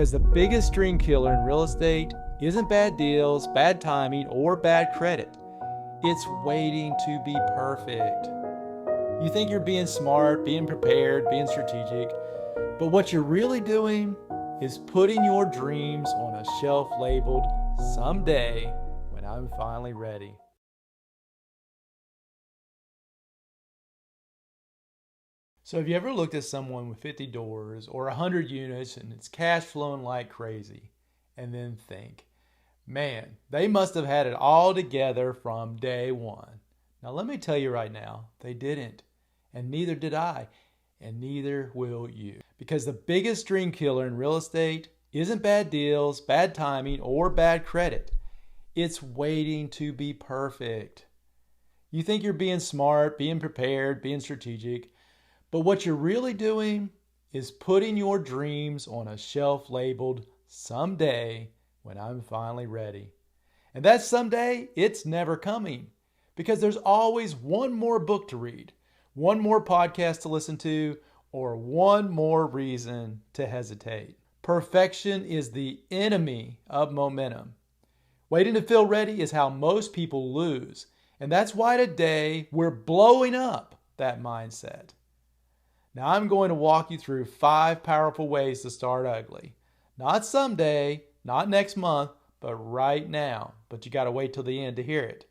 Because the biggest dream killer in real estate isn't bad deals, bad timing, or bad credit. It's waiting to be perfect. You think you're being smart, being prepared, being strategic, but what you're really doing is putting your dreams on a shelf labeled "Someday when I'm finally ready." So have you ever looked at someone with 50 doors or 100 units and it's cash flowing like crazy and then think, man, they must have had it all together from day one. Now let me tell you right now, they didn't. And neither did I. And neither will you. Because the biggest dream killer in real estate isn't bad deals, bad timing, or bad credit. It's waiting to be perfect. You think you're being smart, being prepared, being strategic, but what you're really doing is putting your dreams on a shelf labeled "Someday when I'm finally ready." And that someday, it's never coming, because there's always one more book to read, one more podcast to listen to, or one more reason to hesitate. Perfection is the enemy of momentum. Waiting to feel ready is how most people lose. And that's why today we're blowing up that mindset. Now I'm going to walk you through 5 powerful ways to start ugly. Not someday, not next month, but right now. But you got to wait till the end to hear it.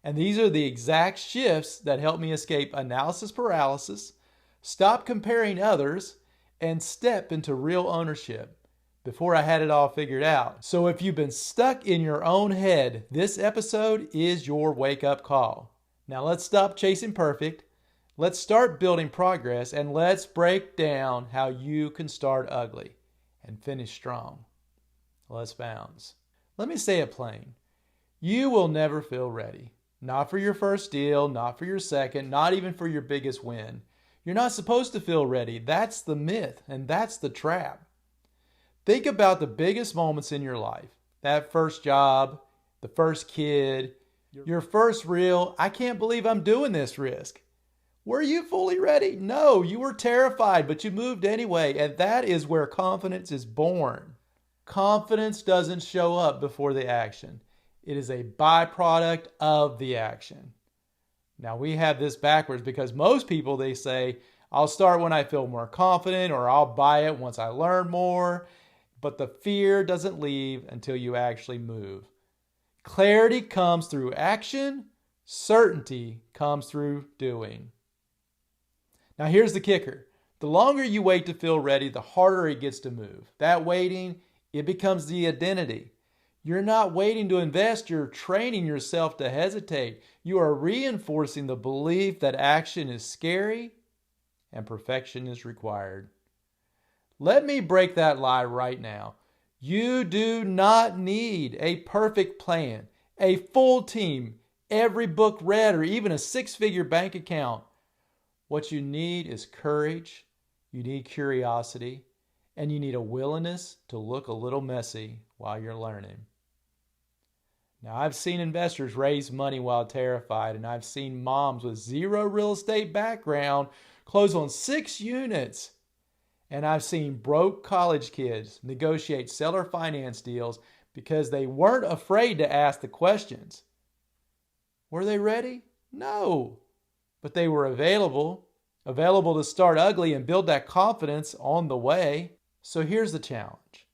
And these are the exact shifts that help me escape analysis paralysis, stop comparing others, and step into real ownership before I had it all figured out. So if you've been stuck in your own head, this episode is your wake-up call. Now let's stop chasing perfect. Let's start building progress, and let's break down how you can start ugly and finish strong. Let's bounce. Let me say it plain. You will never feel ready. Not for your first deal, not for your second, not even for your biggest win. You're not supposed to feel ready. That's the myth, and that's the trap. Think about the biggest moments in your life. That first job, the first kid, your first real, "I can't believe I'm doing this" risk. Were you fully ready? No, you were terrified, but you moved anyway, and that is where confidence is born. Confidence doesn't show up before the action. It is a byproduct of the action. Now we have this backwards because most people, they say, "I'll start when I feel more confident," or "I'll buy it once I learn more." But the fear doesn't leave until you actually move. Clarity comes through action. Certainty comes through doing. Now here's the kicker. The longer you wait to feel ready, the harder it gets to move. That waiting, it becomes the identity. You're not waiting to invest, you're training yourself to hesitate. You are reinforcing the belief that action is scary and perfection is required. Let me break that lie right now. You do not need a perfect plan, a full team, every book read, or even a 6-figure bank account. What you need is courage, you need curiosity, and you need a willingness to look a little messy while you're learning. Now, I've seen investors raise money while terrified, and I've seen moms with 0 real estate background close on 6 units. And I've seen broke college kids negotiate seller finance deals because they weren't afraid to ask the questions. Were they ready? No. But they were available to start ugly and build that confidence on the way. So here's the challenge.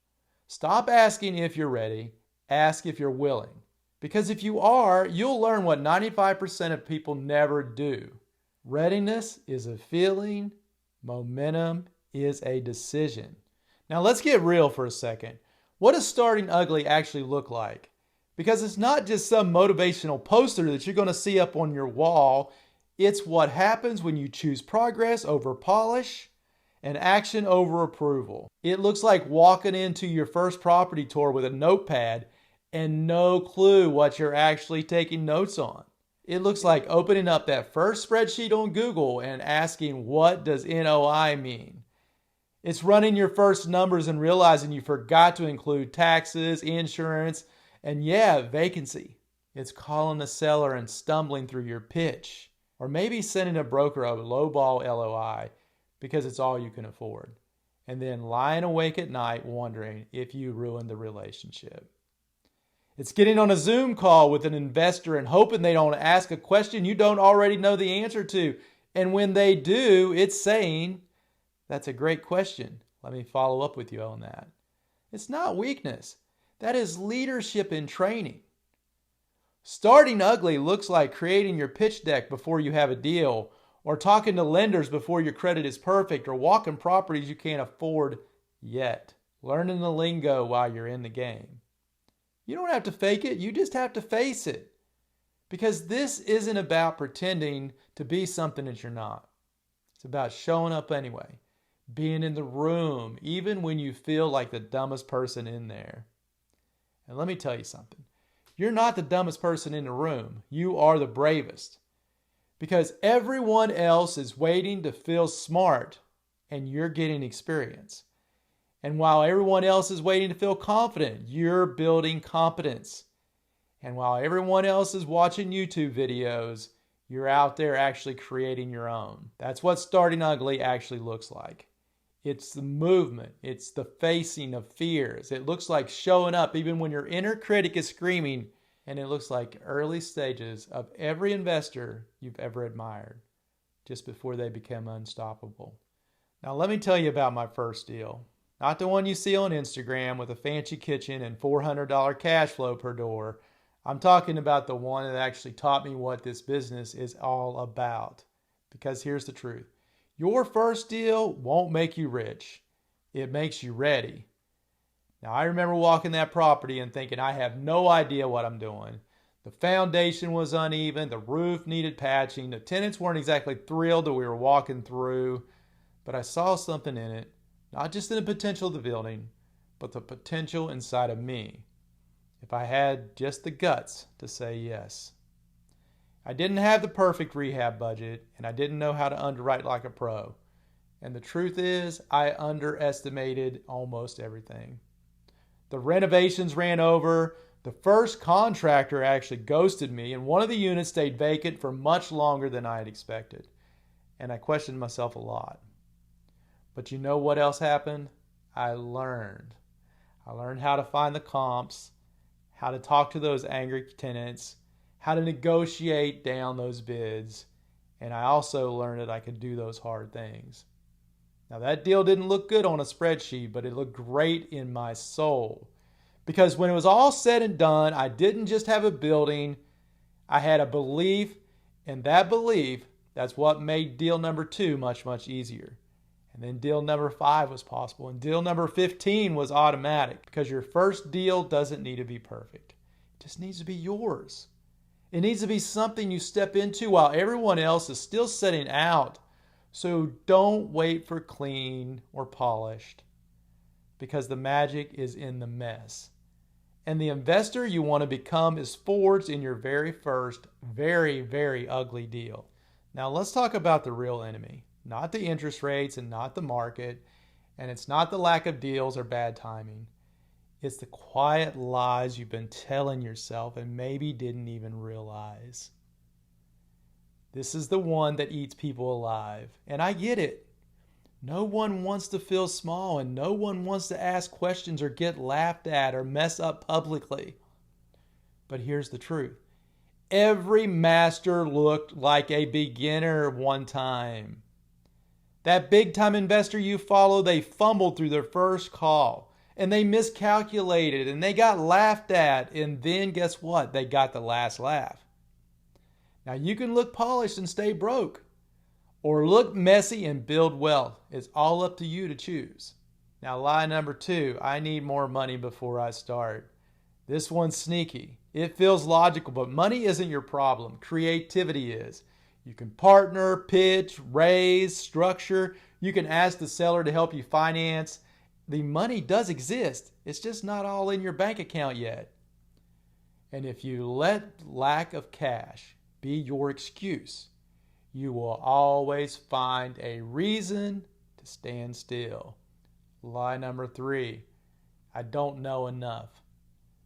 Stop asking if you're ready, ask if you're willing. Because if you are, you'll learn what 95% of people never do. Readiness is a feeling, momentum is a decision. Now let's get real for a second. What does starting ugly actually look like? Because it's not just some motivational poster that you're going to see up on your wall. It's what happens when you choose progress over polish and action over approval. It looks like walking into your first property tour with a notepad and no clue what you're actually taking notes on. It looks like opening up that first spreadsheet on Google and asking, what does NOI mean? It's running your first numbers and realizing you forgot to include taxes, insurance, and vacancy. It's calling the seller and stumbling through your pitch. Or maybe sending a broker a lowball LOI because it's all you can afford. and then lying awake at night wondering if you ruined the relationship. It's getting on a Zoom call with an investor and hoping they don't ask a question you don't already know the answer to. And when they do, it's saying, "That's a great question. Let me follow up with you on that." It's not weakness. That is leadership in training. Starting ugly looks like creating your pitch deck before you have a deal, or talking to lenders before your credit is perfect, or walking properties you can't afford yet. Learning the lingo while you're in the game. You don't have to fake it, you just have to face it. Because this isn't about pretending to be something that you're not. It's about showing up anyway, being in the room, even when you feel like the dumbest person in there. And let me tell you something. You're not the dumbest person in the room. You are the bravest. Because everyone else is waiting to feel smart, and you're getting experience. And while everyone else is waiting to feel confident, you're building competence. And while everyone else is watching YouTube videos, you're out there actually creating your own. That's what starting ugly actually looks like. It's the movement. It's the facing of fears. It looks like showing up even when your inner critic is screaming. And it looks like early stages of every investor you've ever admired, just before they become unstoppable. Now let me tell you about my first deal. Not the one you see on Instagram with a fancy kitchen and $400 cash flow per door. I'm talking about the one that actually taught me what this business is all about. Because here's the truth. Your first deal won't make you rich. It makes you ready. Now, I remember walking that property and thinking, I have no idea what I'm doing. The foundation was uneven. The roof needed patching. The tenants weren't exactly thrilled that we were walking through. But I saw something in it, not just in the potential of the building, but the potential inside of me, if I had just the guts to say yes. I didn't have the perfect rehab budget, and I didn't know how to underwrite like a pro. And the truth is, I underestimated almost everything. The renovations ran over. The first contractor actually ghosted me, and one of the units stayed vacant for much longer than I had expected. And I questioned myself a lot. But you know what else happened? I learned. I learned how to find the comps, how to talk to those angry tenants, how to negotiate down those bids, and I also learned that I could do those hard things. Now that deal didn't look good on a spreadsheet, but it looked great in my soul. Because when it was all said and done, I didn't just have a building, I had a belief, and that belief, that's what made deal number 2 much, much easier. And then deal number 5 was possible, and deal number 15 was automatic, because your first deal doesn't need to be perfect. It just needs to be yours. It needs to be something you step into while everyone else is still setting out. So don't wait for clean or polished, because the magic is in the mess. And the investor you want to become is forged in your very first, very, very ugly deal. Now let's talk about the real enemy. Not the interest rates and not the market, and it's not the lack of deals or bad timing. It's the quiet lies you've been telling yourself and maybe didn't even realize. This is the one that eats people alive, and I get it. No one wants to feel small, and no one wants to ask questions or get laughed at or mess up publicly. But here's the truth. Every master looked like a beginner one time. That big-time investor you follow, they fumbled through their first call, and they miscalculated, and they got laughed at, and then guess what? They got the last laugh. Now, you can look polished and stay broke, or look messy and build wealth. It's all up to you to choose. Now, lie number 2, I need more money before I start. This one's sneaky. It feels logical, but money isn't your problem. Creativity is. You can partner, pitch, raise, structure. You can ask the seller to help you finance. The money does exist. It's just not all in your bank account yet. And if you let lack of cash be your excuse, you will always find a reason to stand still. Lie number 3, I don't know enough.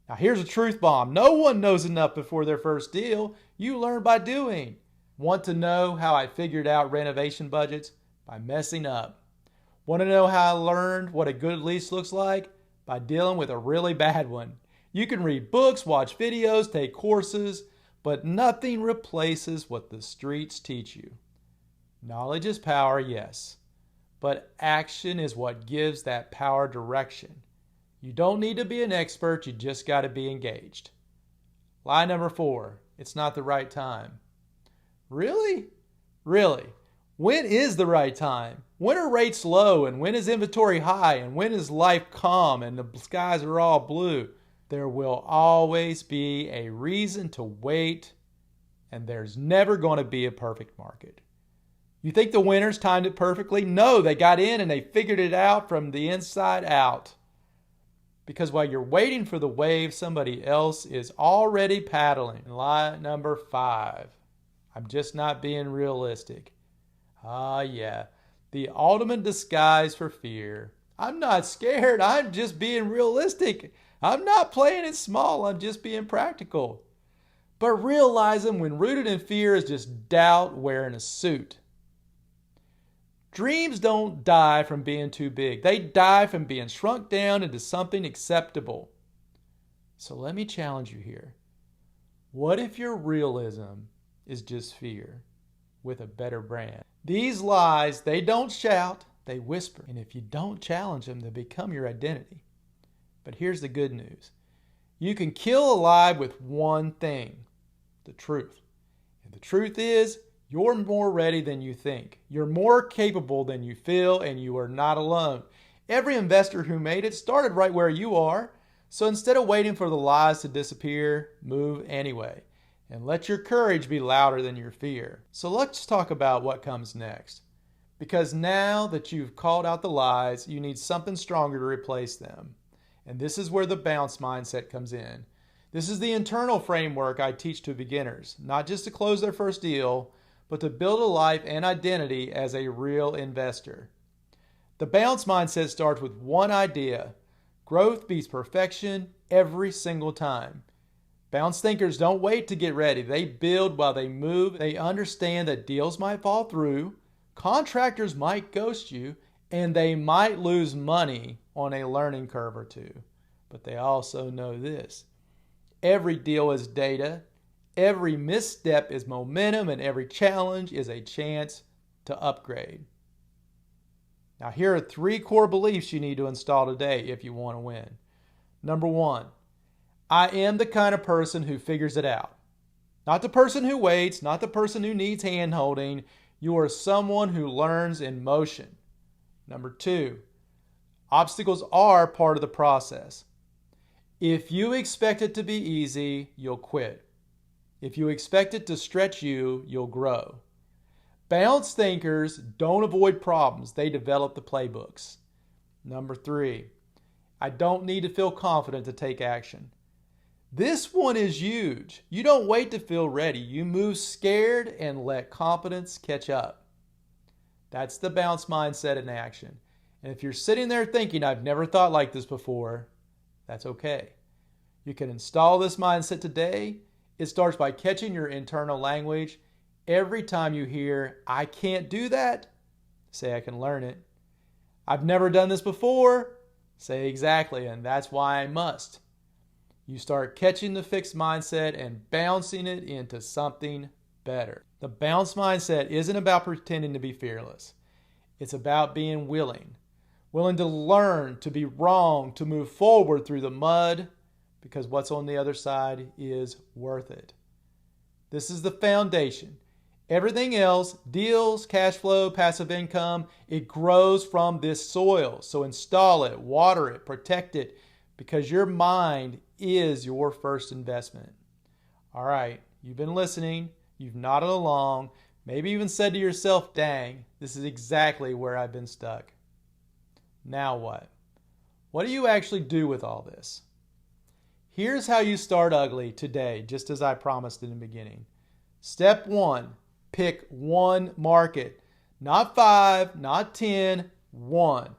Now here's a truth bomb. No one knows enough before their first deal. You learn by doing. Want to know how I figured out renovation budgets? By messing up. Want to know how I learned what a good lease looks like? By dealing with a really bad one. You can read books, watch videos, take courses, but nothing replaces what the streets teach you. Knowledge is power, yes, but action is what gives that power direction. You don't need to be an expert, you just got to be engaged. Lie number 4, it's not the right time. Really? Really? When is the right time? When are rates low and when is inventory high and when is life calm and the skies are all blue? There will always be a reason to wait, and there's never going to be a perfect market. You think the winners timed it perfectly? No, they got in and they figured it out from the inside out. Because while you're waiting for the wave, somebody else is already paddling. Lie number 5. I'm just not being realistic. Yeah, the ultimate disguise for fear. I'm not scared, I'm just being realistic. I'm not playing it small, I'm just being practical. But realizing when rooted in fear is just doubt wearing a suit. Dreams don't die from being too big. They die from being shrunk down into something acceptable. So let me challenge you here. What if your realism is just fear with a better brand? These lies, they don't shout, they whisper. And if you don't challenge them, they become your identity. But here's the good news. You can kill a lie with one thing, the truth. And the truth is, you're more ready than you think. You're more capable than you feel, and you are not alone. Every investor who made it started right where you are. So instead of waiting for the lies to disappear, move anyway. And let your courage be louder than your fear. So let's talk about what comes next. Because now that you've called out the lies, you need something stronger to replace them. And this is where the bounce mindset comes in. This is the internal framework I teach to beginners, not just to close their first deal, but to build a life and identity as a real investor. The bounce mindset starts with one idea. Growth beats perfection every single time. Bounce thinkers don't wait to get ready. They build while they move. They understand that deals might fall through, contractors might ghost you, and they might lose money on a learning curve or two. But they also know this. Every deal is data, every misstep is momentum, and every challenge is a chance to upgrade. Now here are 3 core beliefs you need to install today if you want to win. Number 1, I am the kind of person who figures it out. Not the person who waits, not the person who needs hand-holding. You are someone who learns in motion. Number 2, obstacles are part of the process. If you expect it to be easy, you'll quit. If you expect it to stretch you, you'll grow. Bounce thinkers don't avoid problems, they develop the playbooks. Number 3, I don't need to feel confident to take action. This one is huge. You don't wait to feel ready. You move scared and let confidence catch up. That's the bounce mindset in action. And if you're sitting there thinking, I've never thought like this before, that's okay. You can install this mindset today. It starts by catching your internal language. Every time you hear, I can't do that, say I can learn it. I've never done this before, say exactly, and that's why I must. You start catching the fixed mindset and bouncing it into something better. The bounce mindset isn't about pretending to be fearless. It's about being willing to learn, to be wrong, to move forward through the mud, because what's on the other side is worth it. This is the foundation. Everything else, deals, cash flow, passive income, it grows from this soil. So install it, water it, protect it, because your mind is your first investment. All right, you've been listening, you've nodded along, maybe even said to yourself, dang, this is exactly where I've been stuck. Now what? What do you actually do with all this? Here's how you start ugly today, just as I promised in the beginning. Step 1, pick one market. Not 5, not 10, 1.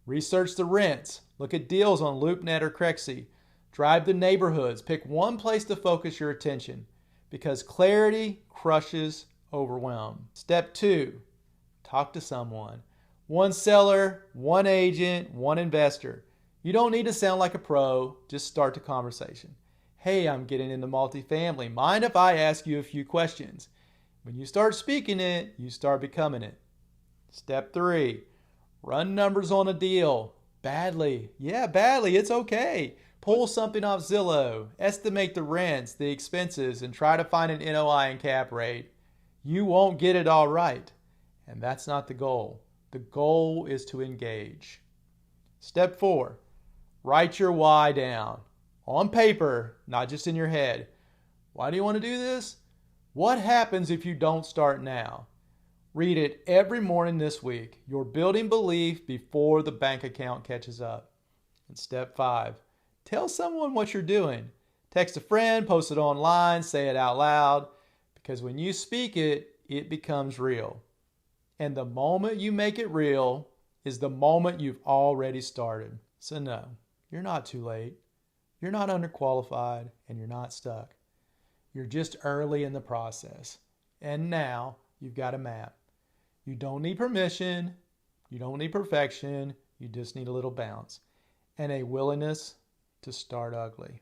Research the rents. Look at deals on LoopNet or Crexy. Drive the neighborhoods. Pick one place to focus your attention, because clarity crushes overwhelm. Step 2, talk to someone. One seller, one agent, one investor. You don't need to sound like a pro, just start the conversation. Hey, I'm getting into multifamily. Mind if I ask you a few questions? When you start speaking it, you start becoming it. Step 3, run numbers on a deal. Badly. Yeah, badly. It's okay. Pull something off Zillow, estimate the rents, the expenses, and try to find an NOI and cap rate. You won't get it all right. And that's not the goal. The goal is to engage. Step 4, write your why down. On paper, not just in your head. Why do you want to do this? What happens if you don't start now? Read it every morning this week. You're building belief before the bank account catches up. And step 5, tell someone what you're doing. Text a friend, post it online, say it out loud. Because when you speak it, it becomes real. And the moment you make it real is the moment you've already started. So no, you're not too late. You're not underqualified, and you're not stuck. You're just early in the process. And now you've got a map. You don't need permission. You don't need perfection. You just need a little bounce and a willingness to start ugly.